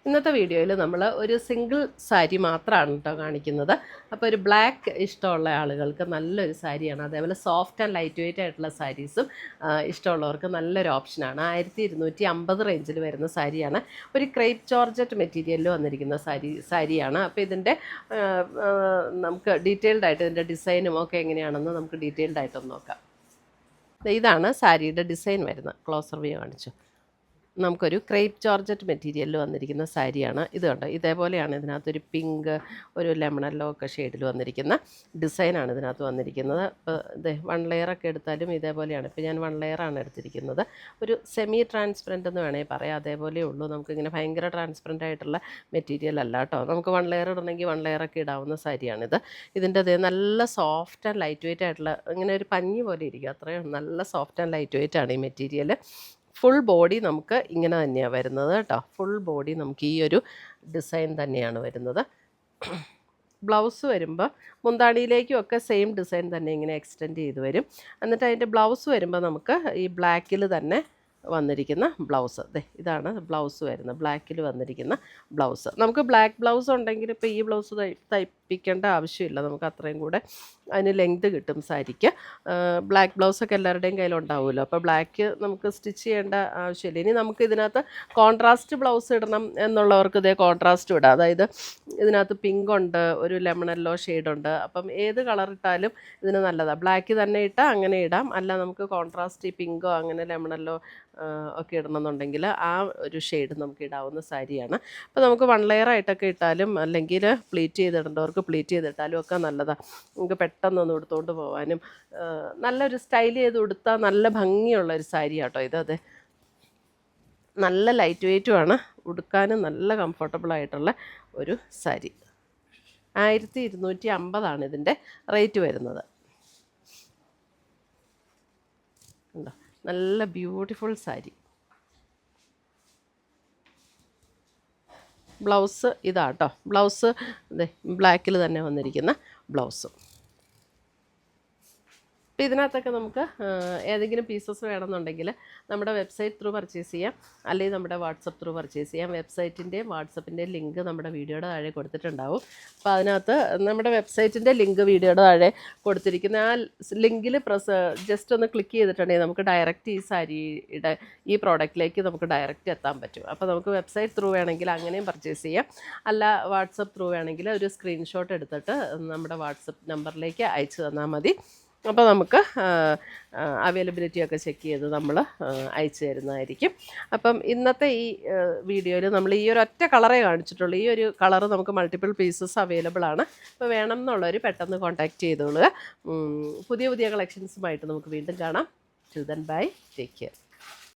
ഇന്നത്തെ വീഡിയോയിൽ നമ്മൾ ഒരു സിംഗിൾ സാരി മാത്രമാണ് കേട്ടോ കാണിക്കുന്നത്. അപ്പോൾ ഒരു ബ്ലാക്ക് ഇഷ്ടമുള്ള ആളുകൾക്ക് നല്ലൊരു സാരിയാണ്. അതേപോലെ സോഫ്റ്റ് ആൻഡ് ലൈറ്റ് വെയ്റ്റ് ആയിട്ടുള്ള സാരീസും ഇഷ്ടമുള്ളവർക്ക് നല്ലൊരു ഓപ്ഷനാണ്. 1250 റേഞ്ചിൽ വരുന്ന സാരിയാണ്. ഒരു ക്രേപ്പ് ജോർജറ്റ് മെറ്റീരിയലിൽ വന്നിരിക്കുന്ന സാരിയാണ്. അപ്പോൾ ഇതിൻ്റെ നമുക്ക് ഡീറ്റെയിൽഡ് ആയിട്ട് ഇതിൻ്റെ ഡിസൈനും ഒക്കെ എങ്ങനെയാണെന്ന് നമുക്ക് ഡീറ്റെയിൽഡ് ആയിട്ടൊന്ന് നോക്കാം. ഇതാണ് സാരിയുടെ ഡിസൈൻ വരുന്നത്. ക്ലോസർ വ്യൂ കാണിച്ചു. നമുക്കൊരു ക്രേപ്പ് ജോർജറ്റ് മെറ്റീരിയലിൽ വന്നിരിക്കുന്ന സാരിയാണ് ഇത്. കണ്ടോ, ഇതേപോലെയാണ് ഇതിനകത്തൊരു പിങ്ക്, ഒരു ലെമൺ യെല്ലോ ഒക്കെ ഷെയ്ഡിൽ വന്നിരിക്കുന്ന ഡിസൈനാണ് ഇതിനകത്ത് വന്നിരിക്കുന്നത്. ഇപ്പോൾ ഇത് 1 ലെയറൊക്കെ എടുത്താലും ഇതേപോലെയാണ്. ഇപ്പോൾ ഞാൻ 1 ലെയറാണ് എടുത്തിരിക്കുന്നത്. ഒരു സെമി ട്രാൻസ്പെറൻറ്റ് എന്ന് വേണമെങ്കിൽ പറയാം. അതേപോലെ ഉള്ളൂ. നമുക്കിങ്ങനെ ഭയങ്കര ട്രാൻസ്പെറൻ്റ് ആയിട്ടുള്ള മെറ്റീരിയൽ അല്ല കേട്ടോ. നമുക്ക് 1 ലെയർ ഇടണമെങ്കിൽ 1 ലെയറൊക്കെ ഇടാവുന്ന സാരിയാണിത്. ഇതിൻ്റെ അതേ നല്ല സോഫ്റ്റ് ആൻഡ് ലൈറ്റ് വെയ്റ്റ് ആയിട്ടുള്ള, ഇങ്ങനെ ഒരു പഞ്ഞി പോലെ ഇരിക്കുക, അത്രയും നല്ല സോഫ്റ്റ് ആൻഡ് ലൈറ്റ് വെയ്റ്റ് ആണ് ഈ മെറ്റീരിയൽ. ഫുൾ ബോഡി നമുക്ക് ഇങ്ങനെ തന്നെയാണ് വരുന്നത് കേട്ടോ. ഫുൾ ബോഡി നമുക്ക് ഈ ഒരു ഡിസൈൻ തന്നെയാണ് വരുന്നത്. ബ്ലൗസ് വരുമ്പോൾ മുന്താണിയിലേക്കും ഒക്കെ സെയിം ഡിസൈൻ തന്നെ ഇങ്ങനെ എക്സ്റ്റെൻഡ് ചെയ്ത് വരും. എന്നിട്ട് അതിൻ്റെ ബ്ലൗസ് വരുമ്പോൾ നമുക്ക് ഈ ബ്ലാക്കിൽ തന്നെ വന്നിരിക്കുന്ന ബ്ലൗസ്, ഇതാണ് ബ്ലൗസ് വരുന്നത്. ബ്ലാക്കിൽ വന്നിരിക്കുന്ന ബ്ലൗസ്. നമുക്ക് ബ്ലാക്ക് ബ്ലൗസ് ഉണ്ടെങ്കിൽ ഇപ്പോൾ ഈ ബ്ലൗസ് തയ്പ്പിക്കേണ്ട ആവശ്യമില്ല. നമുക്ക് അത്രയും കൂടെ അതിന് ലെങ്ത് കിട്ടും സാരിക്ക്. ബ്ലാക്ക് ബ്ലൗസൊക്കെ എല്ലാവരുടെയും കയ്യിലുണ്ടാവുമല്ലോ. അപ്പോൾ ബ്ലാക്ക് നമുക്ക് സ്റ്റിച്ച് ചെയ്യേണ്ട ആവശ്യമില്ല. ഇനി നമുക്ക് ഇതിനകത്ത് കോൺട്രാസ്റ്റ് ബ്ലൗസ് ഇടണം എന്നുള്ളവർക്ക് ഇതേ കോൺട്രാസ്റ്റ് ഇടാം. അതായത് ഇതിനകത്ത് പിങ്ക് ഉണ്ട്, ഒരു ലെമൺ യെല്ലോ ഷെയ്ഡുണ്ട്. അപ്പം ഏത് കളർ ഇട്ടാലും ഇതിന് നല്ലതാണ്. ബ്ലാക്ക് തന്നെ ഇട്ടാൽ അങ്ങനെ ഇടാം. അല്ല നമുക്ക് കോൺട്രാസ്റ്റ് പിങ്കോ അങ്ങനെ ലെമൺ യെല്ലോ ഒക്കെ ഇടണമെന്നുണ്ടെങ്കിൽ ആ ഒരു ഷെയ്ഡ് നമുക്ക് ഇടാവുന്ന സാരിയാണ്. അപ്പോൾ നമുക്ക് 1 ലെയർ ആയിട്ടൊക്കെ ഇട്ടാലും അല്ലെങ്കിൽ പ്ലീറ്റ് ചെയ്തിടേണ്ടവർക്ക് പ്ലീറ്റ് ചെയ്തിട്ടാലും ഒക്കെ നല്ലതാണ്. നമുക്ക് പെട്ടെന്നൊന്ന് ഉടുത്തുകൊണ്ട് പോകാനും നല്ലൊരു സ്റ്റൈൽ ചെയ്ത് ഉടുത്താൽ നല്ല ഭംഗിയുള്ളൊരു സാരി കേട്ടോ ഇത്. അതെ, നല്ല ലൈറ്റ് വെയ്റ്റുമാണ്, ഉടുക്കാനും നല്ല കംഫർട്ടബിളായിട്ടുള്ള ഒരു സാരി. 1250 ഇതിൻ്റെ റേറ്റ് വരുന്നത്. ഉണ്ടോ, നല്ല ബ്യൂട്ടിഫുൾ സാരി. ബ്ലൗസ് ഇതാട്ടോ. ബ്ലൗസ് ബ്ലാക്കിൽ തന്നെ വന്നിരിക്കുന്ന ബ്ലൗസ്. അപ്പോൾ ഇതിനകത്തൊക്കെ നമുക്ക് ഏതെങ്കിലും പീസസ് വേണമെന്നുണ്ടെങ്കിൽ നമ്മുടെ വെബ്സൈറ്റ് ത്രൂ പർച്ചേസ് ചെയ്യാം, അല്ലെങ്കിൽ നമ്മുടെ വാട്സപ്പ് ത്രൂ പർച്ചേസ് ചെയ്യാം. വെബ്സൈറ്റിൻ്റെയും വാട്സപ്പിൻ്റെയും ലിങ്ക് നമ്മുടെ വീഡിയോയുടെ താഴെ കൊടുത്തിട്ടുണ്ടാവും. അപ്പോൾ അതിനകത്ത് നമ്മുടെ വെബ്സൈറ്റിൻ്റെ ലിങ്ക് വീഡിയോയുടെ താഴെ കൊടുത്തിരിക്കുന്ന ആ ലിങ്കിൽ ജസ്റ്റ് ഒന്ന് ക്ലിക്ക് ചെയ്തിട്ടുണ്ടെങ്കിൽ നമുക്ക് ഡയറക്റ്റ് ഈ സാരിയുടെ ഈ പ്രോഡക്റ്റിലേക്ക് നമുക്ക് ഡയറക്റ്റ് എത്താൻ പറ്റും. അപ്പോൾ നമുക്ക് വെബ്സൈറ്റ് ത്രൂ വേണമെങ്കിൽ അങ്ങനെയും പർച്ചേസ് ചെയ്യാം. അല്ല വാട്സപ്പ് ത്രൂ വേണമെങ്കിൽ ഒരു സ്ക്രീൻഷോട്ട് എടുത്തിട്ട് നമ്മുടെ വാട്സപ്പ് നമ്പറിലേക്ക് അയച്ചു തന്നാൽ മതി. അപ്പോൾ നമുക്ക് അവൈലബിലിറ്റിയൊക്കെ ചെക്ക് ചെയ്ത് നമ്മൾ അയച്ചു തരുന്നതായിരിക്കും. അപ്പം ഇന്നത്തെ ഈ വീഡിയോയിൽ നമ്മൾ ഈ ഒരു ഒറ്റ കളറേ കാണിച്ചിട്ടുള്ളൂ. ഈ ഒരു കളറ് നമുക്ക് മൾട്ടിപ്പിൾ പീസസ് അവൈലബിൾ ആണ്. അപ്പോൾ വേണം എന്നുള്ളവർ പെട്ടെന്ന് കോൺടാക്റ്റ് ചെയ്തോളുക. പുതിയ പുതിയ കളക്ഷൻസുമായിട്ട് നമുക്ക് വീണ്ടും കാണാം. Till then bye, take care.